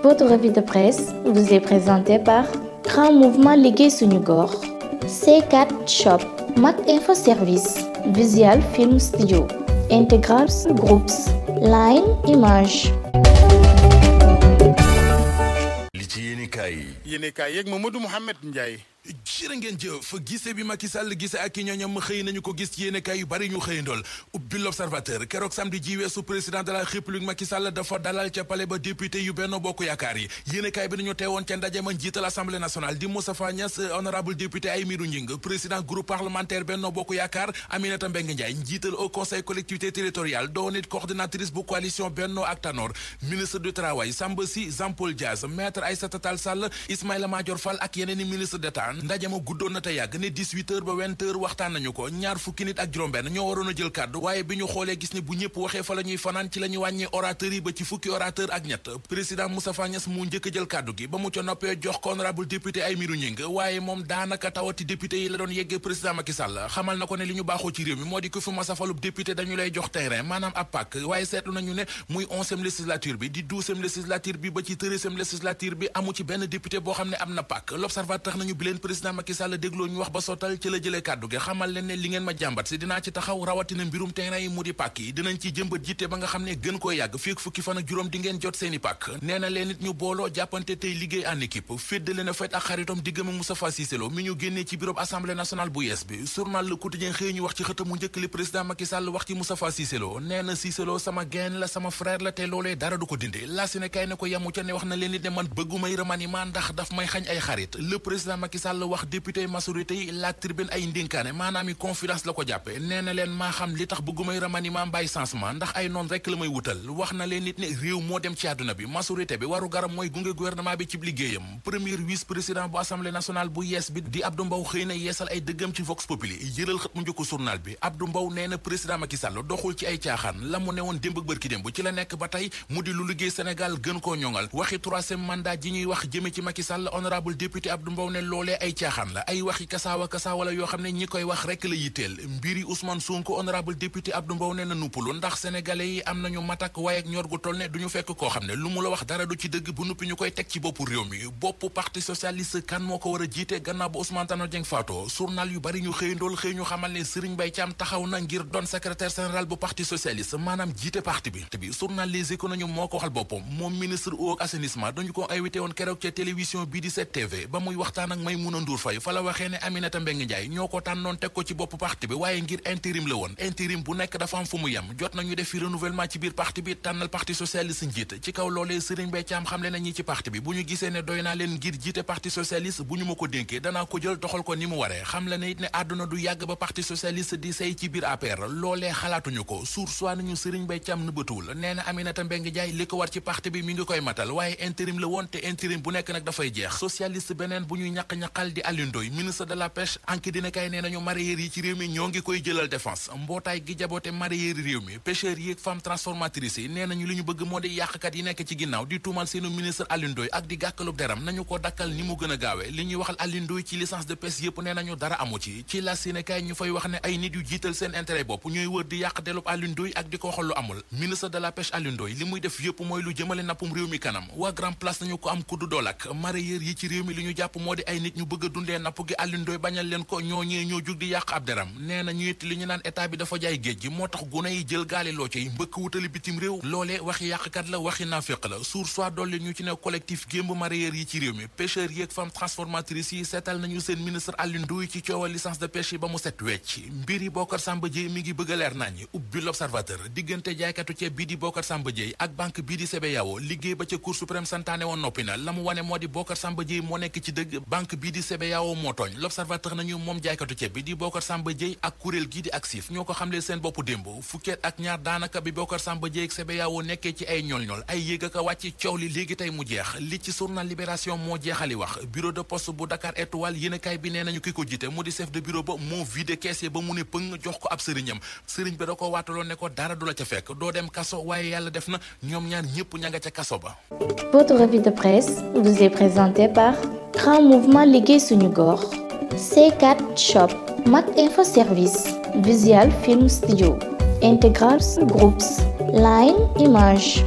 Votre revue de presse vous est présentée par Grand Mouvement Liggéey Suñu Gox, C4 Shop, Mac Info Service, Visual Film Studio, Integral Groups, Line Image. li ci yéenekaay yeeg Mamadou Mouhamed Ndiaye. jërë ngeen jëf gise bi Macky Sall gise ak ñooñam xëy nañu ko gis yéenekaay yu bari ñu xëyandool ubbi l'Observateur keroog samedi ji weesu président de la République Macky Sall dafa dalal ca palais ba député yu Benno Bokk Yaakaar yi yéenekaay bi nañu teewoon ca ndaje ma njiital Assemblée nationale di Moustapha Niasse honorable député Aymérou Gningue président groupe parlementaire Benno Bokk Yaakaar Aminata Mbengue Ndiaye njiital au conseil collectivité territoriale doon it coordinatrice bu coalition Benno ak Tanor ministre du travail Samba Sy Jean-Paul Dias maître Aïssata Tall Sall Ismaïla Madior Fall ak yeneen i ministre d'État ndaje ma guddoon na te yàgg ne 18h ba 20h waxtaan nañu ko ñaar fukki nit ak juróom-benn ñoo waroon a jël kàddu waaye bi ñu xoolee gis ne bu ñëpp waxee fa la ñuy fanaan ci la ñuy wàññee orateur yi ba ci fukki orateur ak ñett président Moustapha Niasse mu njëkk a jël kàddu gi ba mu ca noppee jox ko honorable député Aymérou Gningue waaye moom daanaka tawati député yi la doon yeggee président Macky Sall xamal na ko ne li ñu baaxoo ci réew mi moo di ko fi masa falub député dañu lay jox terrain maanaam ab pàkk waaye seetlu nañu ne muy 11e législature bi di 12e législature bi ba ci 13e législature bi amu ci benn député boo xam ne am na pàkk l'Observateur tax nañu bi leen président Macky Sall dégloo ñu wax ba sottal ci la jëlee kàddu gi xamal leen ne li ngeen ma jàmbat si dinaa ci taxaw rawatina mbirum terrain yi mu di pàkk yi dinañ ci jëmbat jiite ba nga xam ne gën koo yàgg fii ak fukki fan ak juróom di ngeen jot seeni pàkk nee na leen it ñu booloo jàppante tey liggéey en équipe féddale na fet ak xaritom diggam ak Moustapha Cissé Lo mi ñu génnee ci bureau assemblée nationale bu yees bi journal Le Quotidien xëy ñu wax ci xëtam mu njëkk li président Macky Sall wax ci Moustapha Cissé Lo nee na Cissé Lo sama gain la sama frère la te loolee dara du ko dindi la si ne kay ne ko yamu ca ne wax na leen it ne man bëggumay remaniement ndax daf may xañ ay xarit le président Macky Sall wax député majorité yi la tribune ay ndénkaane maanaam i confidence la ko jàppe nee na leen maa xam li tax bëggumay remaniement mbàyyi changement ndax ay noon rek la may wutal wax na leen nit ne réew moo dem ci àdduna bi majorité bi waru garam mooy gunge gouvernement bi ci liggéeyam premier vice président bu assemblée nationale bu yees bi di Abdou Mbow xëy na yeesal ay dëggam ci Vox Populi jëral xët mu njëkk journal bi Abdou Mbow nee na président Macky Sall doxul ci ay caaxaan la mu ne woon démb ak bërki démb ci la nekk ba tey mu di lu liggéey Sénégal gën koo ñoŋal waxi troisième mandat ji ñuy wax jëme ci Macky Sall honorable député Abdou Mbow ne loolee ay caaxaan la ay waxi kasaawa yoo xam ne ñi koy wax rek la yitteel mbiri Ousmane Sonko honorable député Abdou Mbow ne na nuppalu ndax sénégalais yi am nañu matak waaye ak ñor gu toll ne duñu fekk koo xam ne lu mu la wax dara du ci dëgg bu nuppi ñu koy teg ci boppu réew mi boppu parti socialiste kan moo ko war a jiite gannaaw ba Ousmane Tanor Dieng faatoo journal yu bari ñu xëyandool xëy ñu xamal ne Serigne Mbaye Thiam taxaw na ngir doon secrétaire général bu parti socialiste maanaam jiite parti bi te bi journal Les Échos nañu moo ko waxal boppam moom ministre eau ak assainissement dañu ko invité woon keroog ca télévision bii di 7TV ba muy waxtaan ak Maïmouna Ndour Faye fa la waxee ne Aminata Mbengue Ndiaye ñoo ko tànnoon teg ko ci bopp parti bi waaye ngir intérim la woon intérim bu nekk dafa am fu mu yem jot nañu def fi renouvellement ci biir parti bi tànnal parti socialiste njiit ci kaw loolee Serigne Mbaye Thiam xamle na ñi ci parti bi bu ñu gisee ne doy naa leen ngir jiite parti socialiste bu ñu ma ko dénkee danaa ko jël doxal ko ni mu waree xamle na it ne àdduna du yàgg ba parti socialiste di say ci biir APR loolee xalaatuñu ko sursoi nañu Serigne Mbaye Thiam nëbbatuwul nee na Aminata Mbengue Ndiaye li ko war ci parti bi mi ngi koy matal waaye intérim la woon te intérim bu nekk nag dafay jeex socialiste beneen bu ñuy ñaq-ñaqal di Alioune Ndoye ministre de la pêche anki dina kay nee nañu mareyeur yi ci réew mi ñoo ngi koy jëlal défense mbootaay gi jaboote mareyeur réew mi pêcheurs yi ak femme transformatrice yi nee nañu li ñu bëgg moo di yàqkat yi nekk ci ginnaaw di tuumal seenu ministre Alioune Ndoye ak di gàkkalub deram nañu ko dakkal ni mu gën a gaawe li ñuy waxal Alioune Ndoye ci licence de pêche yépp nee nañu dara amu ci la Sénégal ñu fay wax ne ay nit yu jiital seen intérêt bopp ñooy wër di yàq delub Alioune Ndoye ak di ko waxal lu amul ministre de la pêche Alioune Ndoye li muy def yépp mooy lu jëmale nappum réew mi kanam waa grand place nañu ko am kuddu dool ak mareyeur yi ci réew mi li ñu jàpp moo di ay nit ñu bëgg a dundee napp gi Alioune Ndoye bañal leen ko ñooñee ñoo jug di yàq ab deram nee na ñu it li ñu naan état bi dafa jaay géej gi moo tax gune yi jël gaali loo ci mbëkk wutali bitim réew loolee waxi yàqkat la waxi naaféq la sour soit dolli ñu ci ne collectif gémb mareyeur yi ci réew mi pêcheurs yi ak femme transformatrice yi seetal nañu seen ministre Alioune Ndoye ci coowal licence de pêche yi ba mu set wecc mbiri Bocar Samba Dièye mi ngi bëgg a leer nañ ubbi l'Observateur diggante jaaykatu ceeb bii di Bocar Samba Dièye ak banque bii di CBAO liggéey ba ca Cour suprême santaane woon noppi na la mu wane moo di Bocar Samba Dièye moo nekk ci dëgg banque bii di CBAO moo tooñ l'Observateur nañu moom jaaykatu ceeb bi di Bocar Samba Dièye ak kuréel gii di ACSIF ñoo ko xamle seen bopp démb fukkeet ak ñaar daanaka bi Bocar Samba Dièye ak CBAO nekkee ci ay ñool-ñool ay yéeg ak a wàcc coow li léegi tey mu jeex li ci journal Libération moo jeexali wax bureau de poste bu Dakar Étoile yéenekaay bi nee nañu ki ko jiite mu di chef de bureau ba moo vidé caisse ba mu ne pëng jox ko ab sëriñam sëriñ bi da ko waataloon ne ko dara du la ca fekk doo dem kaso waaye yàlla def na ñoom ñaar ñëpp ña nga ca kaso ba. Votre revue de presse vous est présentée par Grand Mouvement Liggéey Suñu Gox, C4 Shop, Mac Info Service, Visual Film Studio, Integral Groups, Line Image.